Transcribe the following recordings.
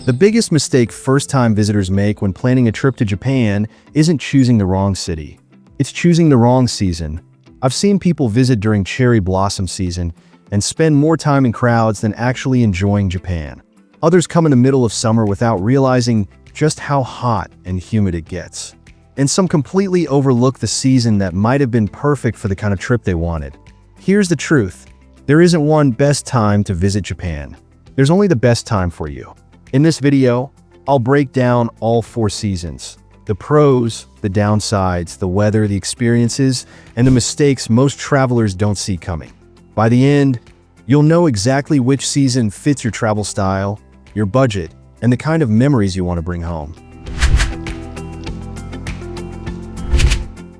The biggest mistake first-time visitors make when planning a trip to Japan isn't choosing the wrong city. It's choosing the wrong season. I've seen people visit during cherry blossom season and spend more time in crowds than actually enjoying Japan. Others come in the middle of summer without realizing just how hot and humid it gets. And some completely overlook the season that might have been perfect for the kind of trip they wanted. Here's the truth. There isn't one best time to visit Japan. There's only the best time for you. In this video, I'll break down all 4 seasons. The pros, the downsides, the weather, the experiences, and the mistakes most travelers don't see coming. By the end, you'll know exactly which season fits your travel style, your budget, and the kind of memories you want to bring home.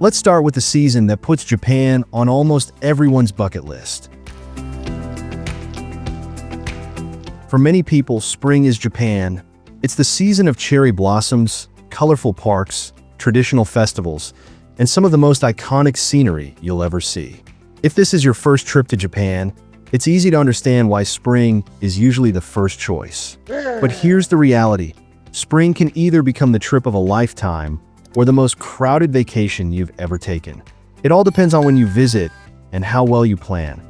Let's start with the season that puts Japan on almost everyone's bucket list. For many people, spring is Japan. It's the season of cherry blossoms, colorful parks, traditional festivals, and some of the most iconic scenery you'll ever see. If this is your first trip to Japan, it's easy to understand why spring is usually the first choice. But here's the reality. Spring can either become the trip of a lifetime or the most crowded vacation you've ever taken. It all depends on when you visit and how well you plan.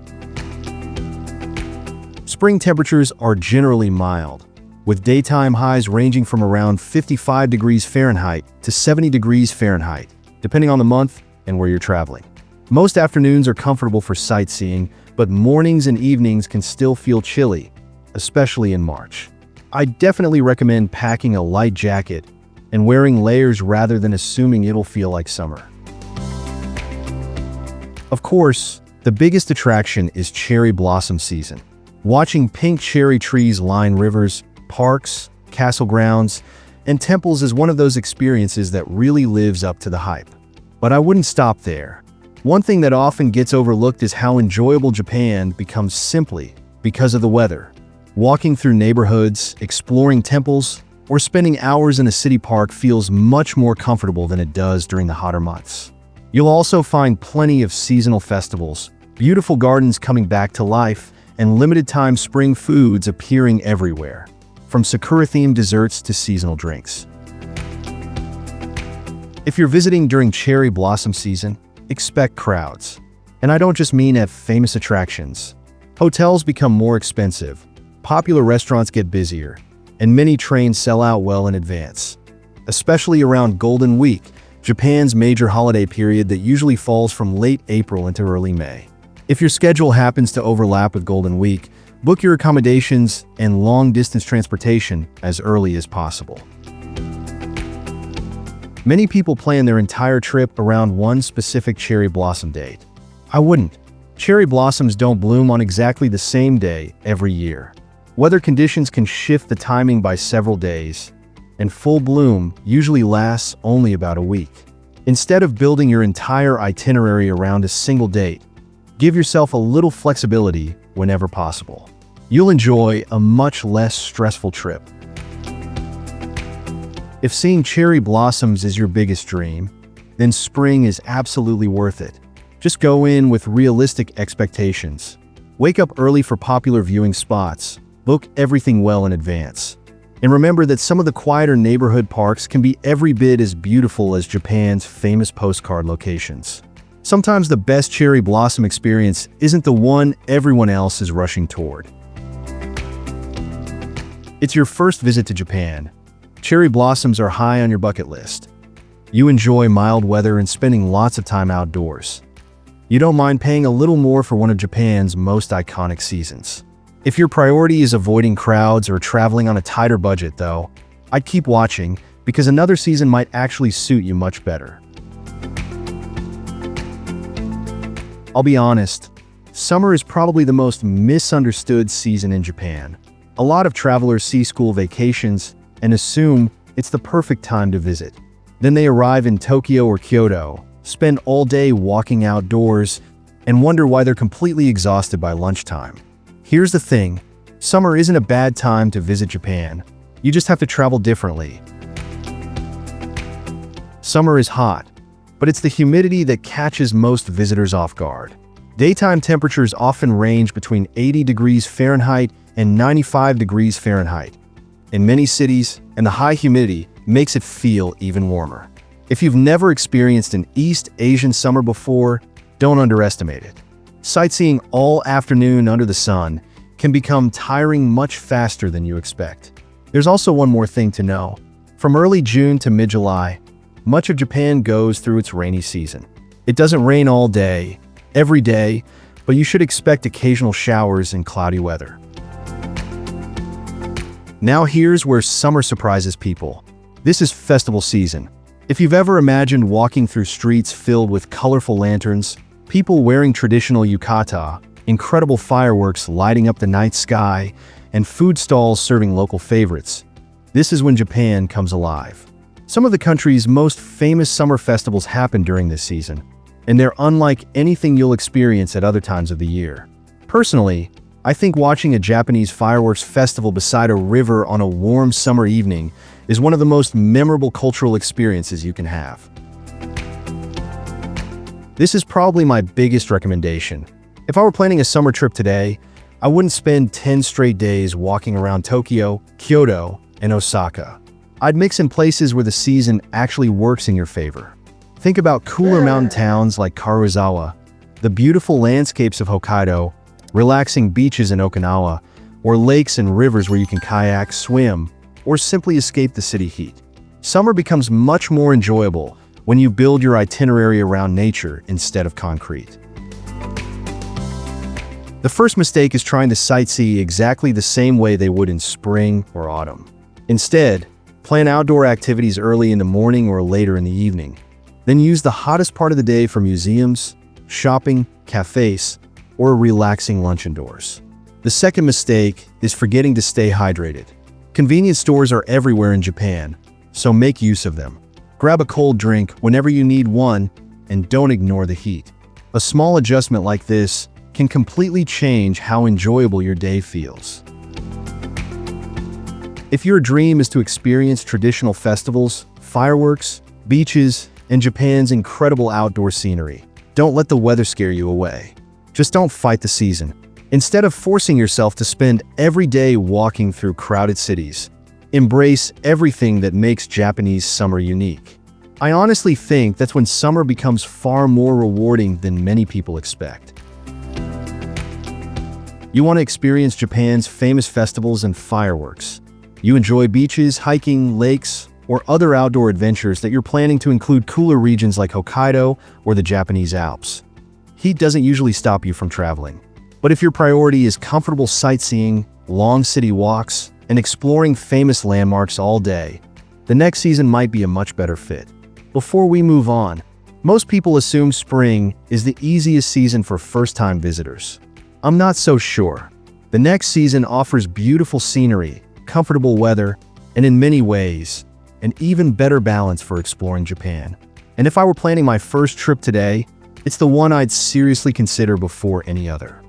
Spring temperatures are generally mild, with daytime highs ranging from around 55 degrees Fahrenheit to 70 degrees Fahrenheit, depending on the month and where you're traveling. Most afternoons are comfortable for sightseeing, but mornings and evenings can still feel chilly, especially in March. I definitely recommend packing a light jacket and wearing layers rather than assuming it'll feel like summer. Of course, the biggest attraction is cherry blossom season. Watching pink cherry trees line rivers, parks, castle grounds, and temples is one of those experiences that really lives up to the hype. But I wouldn't stop there. One thing that often gets overlooked is how enjoyable Japan becomes simply because of the weather. Walking through neighborhoods, exploring temples, or spending hours in a city park feels much more comfortable than it does during the hotter months. You'll also find plenty of seasonal festivals, beautiful gardens coming back to life, and limited-time spring foods appearing everywhere, from sakura-themed desserts to seasonal drinks. If you're visiting during cherry blossom season, expect crowds. And I don't just mean at famous attractions. Hotels become more expensive, popular restaurants get busier, and many trains sell out well in advance. Especially around Golden Week, Japan's major holiday period that usually falls from late April into early May. If your schedule happens to overlap with Golden Week, book your accommodations and long-distance transportation as early as possible. Many people plan their entire trip around one specific cherry blossom date. I wouldn't. Cherry blossoms don't bloom on exactly the same day every year. Weather conditions can shift the timing by several days, and full bloom usually lasts only about a week. Instead of building your entire itinerary around a single date, give yourself a little flexibility whenever possible. You'll enjoy a much less stressful trip. If seeing cherry blossoms is your biggest dream, then spring is absolutely worth it. Just go in with realistic expectations. Wake up early for popular viewing spots. Book everything well in advance. And remember that some of the quieter neighborhood parks can be every bit as beautiful as Japan's famous postcard locations. Sometimes the best cherry blossom experience isn't the one everyone else is rushing toward. It's your first visit to Japan. Cherry blossoms are high on your bucket list. You enjoy mild weather and spending lots of time outdoors. You don't mind paying a little more for one of Japan's most iconic seasons. If your priority is avoiding crowds or traveling on a tighter budget, though, I'd keep watching because another season might actually suit you much better. I'll be honest, summer is probably the most misunderstood season in Japan. A lot of travelers see school vacations and assume it's the perfect time to visit. Then they arrive in Tokyo or Kyoto, spend all day walking outdoors, and wonder why they're completely exhausted by lunchtime. Here's the thing, summer isn't a bad time to visit Japan. You just have to travel differently. Summer is hot, but it's the humidity that catches most visitors off guard. Daytime temperatures often range between 80 degrees Fahrenheit and 95 degrees Fahrenheit, in many cities, and the high humidity makes it feel even warmer. If you've never experienced an East Asian summer before, don't underestimate it. Sightseeing all afternoon under the sun can become tiring much faster than you expect. There's also one more thing to know. From early June to mid-July, much of Japan goes through its rainy season. It doesn't rain all day, every day, but you should expect occasional showers and cloudy weather. Now here's where summer surprises people. This is festival season. If you've ever imagined walking through streets filled with colorful lanterns, people wearing traditional yukata, incredible fireworks lighting up the night sky, and food stalls serving local favorites, this is when Japan comes alive. Some of the country's most famous summer festivals happen during this season, and they're unlike anything you'll experience at other times of the year. Personally, I think watching a Japanese fireworks festival beside a river on a warm summer evening is one of the most memorable cultural experiences you can have. This is probably my biggest recommendation. If I were planning a summer trip today, I wouldn't spend 10 straight days walking around Tokyo, Kyoto, and Osaka. I'd mix in places where the season actually works in your favor. Think about cooler mountain towns like Karuizawa, the beautiful landscapes of Hokkaido, relaxing beaches in Okinawa, or lakes and rivers where you can kayak, swim, or simply escape the city heat. Summer becomes much more enjoyable when you build your itinerary around nature instead of concrete. The first mistake is trying to sightsee exactly the same way they would in spring or autumn. Instead, plan outdoor activities early in the morning or later in the evening. Then use the hottest part of the day for museums, shopping, cafes, or a relaxing lunch indoors. The second mistake is forgetting to stay hydrated. Convenience stores are everywhere in Japan, so make use of them. Grab a cold drink whenever you need one, and don't ignore the heat. A small adjustment like this can completely change how enjoyable your day feels. If your dream is to experience traditional festivals, fireworks, beaches, and Japan's incredible outdoor scenery, don't let the weather scare you away. Just don't fight the season. Instead of forcing yourself to spend every day walking through crowded cities, embrace everything that makes Japanese summer unique. I honestly think that's when summer becomes far more rewarding than many people expect. You want to experience Japan's famous festivals and fireworks. You enjoy beaches, hiking, lakes, or other outdoor adventures that you're planning to include cooler regions like Hokkaido or the Japanese Alps. Heat doesn't usually stop you from traveling. But if your priority is comfortable sightseeing, long city walks, and exploring famous landmarks all day, the next season might be a much better fit. Before we move on, most people assume spring is the easiest season for first-time visitors. I'm not so sure. The next season offers beautiful scenery, comfortable weather, and in many ways, an even better balance for exploring Japan. And if I were planning my first trip today, it's the one I'd seriously consider before any other.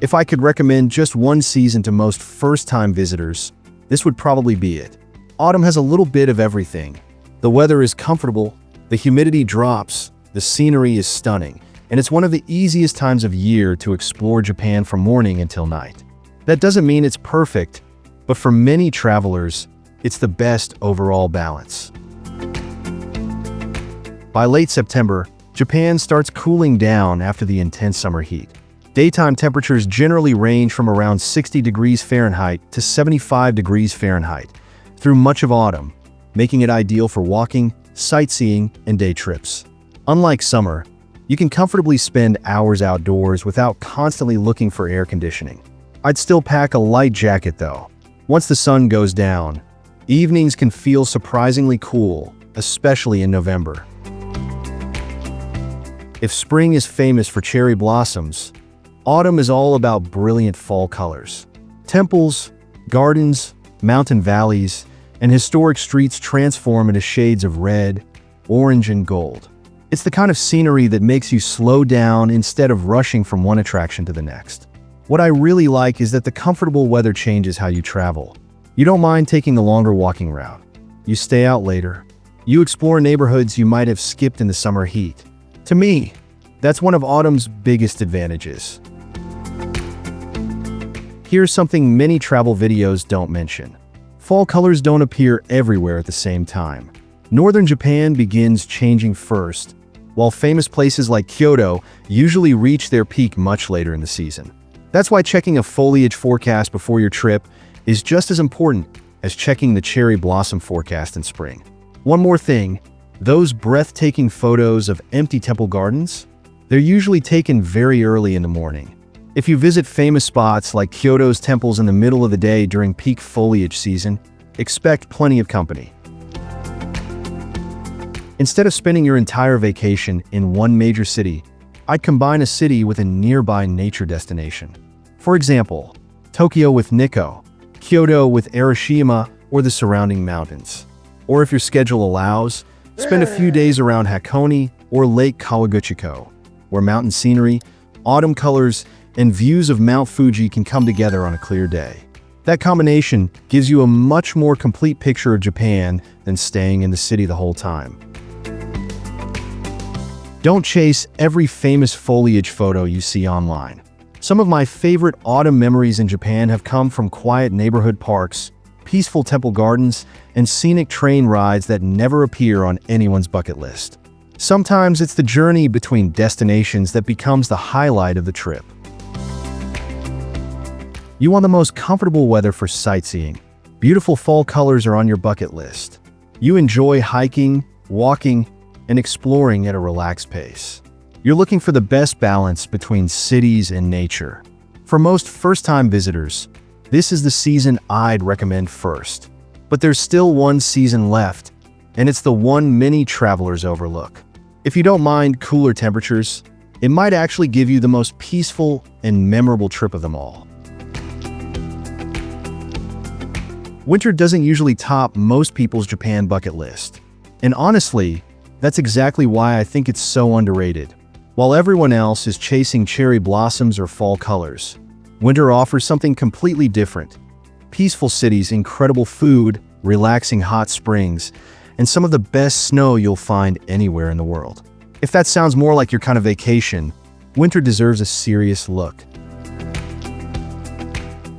If I could recommend just one season to most first-time visitors, this would probably be it. Autumn has a little bit of everything. The weather is comfortable, the humidity drops, the scenery is stunning, and it's one of the easiest times of year to explore Japan from morning until night. That doesn't mean it's perfect, but for many travelers, it's the best overall balance. By late September, Japan starts cooling down after the intense summer heat. Daytime temperatures generally range from around 60 degrees Fahrenheit to 75 degrees Fahrenheit through much of autumn, making it ideal for walking, sightseeing, and day trips. Unlike summer, you can comfortably spend hours outdoors without constantly looking for air conditioning. I'd still pack a light jacket though. Once the sun goes down, evenings can feel surprisingly cool, especially in November. If spring is famous for cherry blossoms, autumn is all about brilliant fall colors. Temples, gardens, mountain valleys, and historic streets transform into shades of red, orange, and gold. It's the kind of scenery that makes you slow down instead of rushing from one attraction to the next. What I really like is that the comfortable weather changes how you travel. You don't mind taking the longer walking route. You stay out later. You explore neighborhoods you might have skipped in the summer heat. To me, that's one of autumn's biggest advantages. Here's something many travel videos don't mention. Fall colors don't appear everywhere at the same time. Northern Japan begins changing first, while famous places like Kyoto usually reach their peak much later in the season. That's why checking a foliage forecast before your trip is just as important as checking the cherry blossom forecast in spring. One more thing, those breathtaking photos of empty temple gardens, they're usually taken very early in the morning. If you visit famous spots like Kyoto's temples in the middle of the day during peak foliage season, expect plenty of company. Instead of spending your entire vacation in one major city, I'd combine a city with a nearby nature destination. For example, Tokyo with Nikko, Kyoto with Arashiyama or the surrounding mountains. Or if your schedule allows, spend a few days around Hakone or Lake Kawaguchiko, where mountain scenery, autumn colors, and views of Mount Fuji can come together on a clear day. That combination gives you a much more complete picture of Japan than staying in the city the whole time. Don't chase every famous foliage photo you see online. Some of my favorite autumn memories in Japan have come from quiet neighborhood parks, peaceful temple gardens, and scenic train rides that never appear on anyone's bucket list. Sometimes it's the journey between destinations that becomes the highlight of the trip. You want the most comfortable weather for sightseeing. Beautiful fall colors are on your bucket list. You enjoy hiking, walking, and exploring at a relaxed pace. You're looking for the best balance between cities and nature. For most first-time visitors, this is the season I'd recommend first. But there's still one season left, and it's the one many travelers overlook. If you don't mind cooler temperatures, it might actually give you the most peaceful and memorable trip of them all. Winter doesn't usually top most people's Japan bucket list. And honestly, that's exactly why I think it's so underrated. While everyone else is chasing cherry blossoms or fall colors, winter offers something completely different. Peaceful cities, incredible food, relaxing hot springs, and some of the best snow you'll find anywhere in the world. If that sounds more like your kind of vacation, winter deserves a serious look.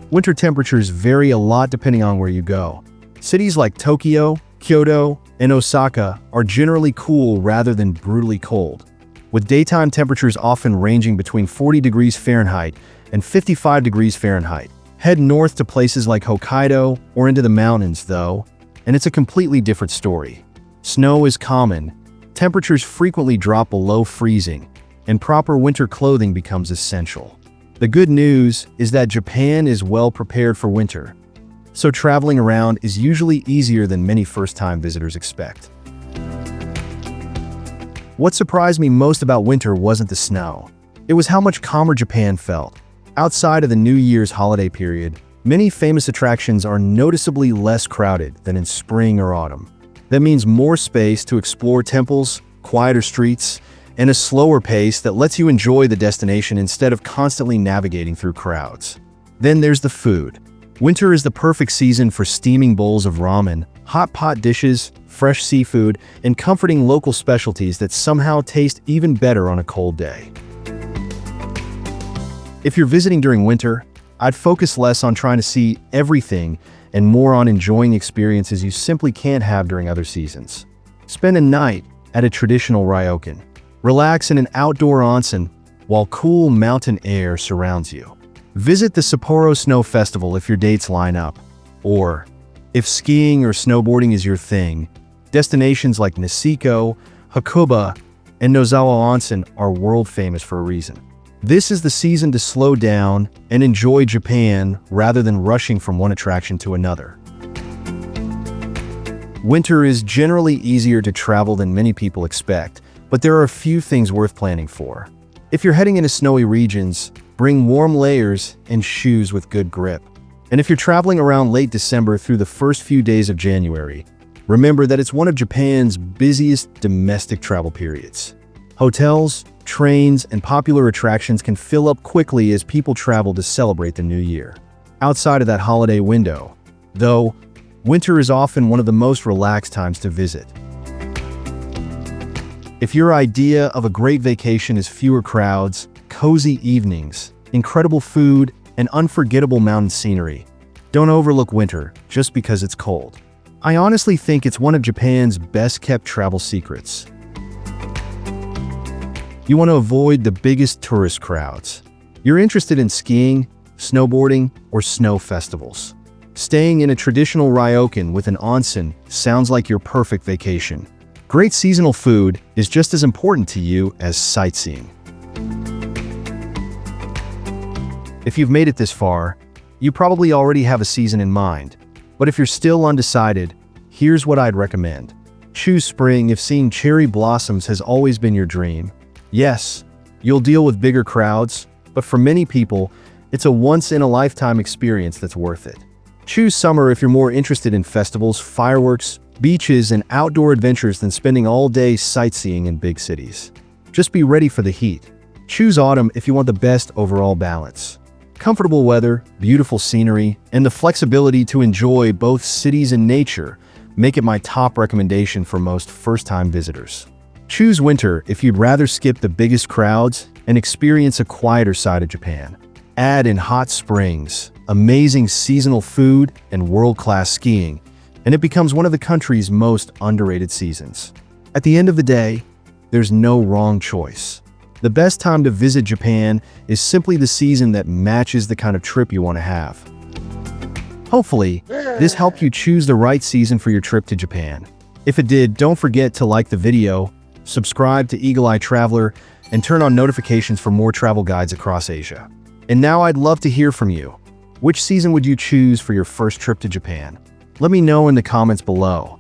Winter temperatures vary a lot depending on where you go. Cities like Tokyo, Kyoto, and Osaka are generally cool rather than brutally cold, with daytime temperatures often ranging between 40 degrees Fahrenheit and 55 degrees Fahrenheit. Head north to places like Hokkaido or into the mountains, though, and it's a completely different story. Snow is common, temperatures frequently drop below freezing, and proper winter clothing becomes essential. The good news is that Japan is well prepared for winter, so traveling around is usually easier than many first-time visitors expect. What surprised me most about winter wasn't the snow. It was how much calmer Japan felt. Outside of the New Year's holiday period, many famous attractions are noticeably less crowded than in spring or autumn. That means more space to explore temples, quieter streets, and a slower pace that lets you enjoy the destination instead of constantly navigating through crowds. Then there's the food. Winter is the perfect season for steaming bowls of ramen, hot pot dishes, fresh seafood, and comforting local specialties that somehow taste even better on a cold day. If you're visiting during winter, I'd focus less on trying to see everything and more on enjoying experiences you simply can't have during other seasons. Spend a night at a traditional ryokan. Relax in an outdoor onsen while cool mountain air surrounds you. Visit the Sapporo Snow Festival if your dates line up. Or, if skiing or snowboarding is your thing, destinations like Niseko, Hakuba, and Nozawa Onsen are world famous for a reason. This is the season to slow down and enjoy Japan rather than rushing from one attraction to another. Winter is generally easier to travel than many people expect, but there are a few things worth planning for. If you're heading into snowy regions, bring warm layers and shoes with good grip. And if you're traveling around late December through the first few days of January, remember that it's one of Japan's busiest domestic travel periods. Hotels, trains, and popular attractions can fill up quickly as people travel to celebrate the new year. Outside of that holiday window, though, winter is often one of the most relaxed times to visit. If your idea of a great vacation is fewer crowds, cozy evenings, incredible food, and unforgettable mountain scenery. Don't overlook winter just because it's cold. I honestly think it's one of Japan's best-kept travel secrets. You want to avoid the biggest tourist crowds. You're interested in skiing, snowboarding, or snow festivals. Staying in a traditional ryokan with an onsen sounds like your perfect vacation. Great seasonal food is just as important to you as sightseeing. If you've made it this far, you probably already have a season in mind. But if you're still undecided, here's what I'd recommend. Choose spring if seeing cherry blossoms has always been your dream. Yes, you'll deal with bigger crowds, but for many people, it's a once-in-a-lifetime experience that's worth it. Choose summer if you're more interested in festivals, fireworks, beaches, and outdoor adventures than spending all day sightseeing in big cities. Just be ready for the heat. Choose autumn if you want the best overall balance. Comfortable weather, beautiful scenery, and the flexibility to enjoy both cities and nature make it my top recommendation for most first-time visitors. Choose winter if you'd rather skip the biggest crowds and experience a quieter side of Japan. Add in hot springs, amazing seasonal food, and world-class skiing, and it becomes one of the country's most underrated seasons. At the end of the day, there's no wrong choice. The best time to visit Japan is simply the season that matches the kind of trip you want to have. Hopefully, this helped you choose the right season for your trip to Japan. If it did, don't forget to like the video, subscribe to Eagle Eye Traveler, and turn on notifications for more travel guides across Asia. And now I'd love to hear from you. Which season would you choose for your first trip to Japan? Let me know in the comments below.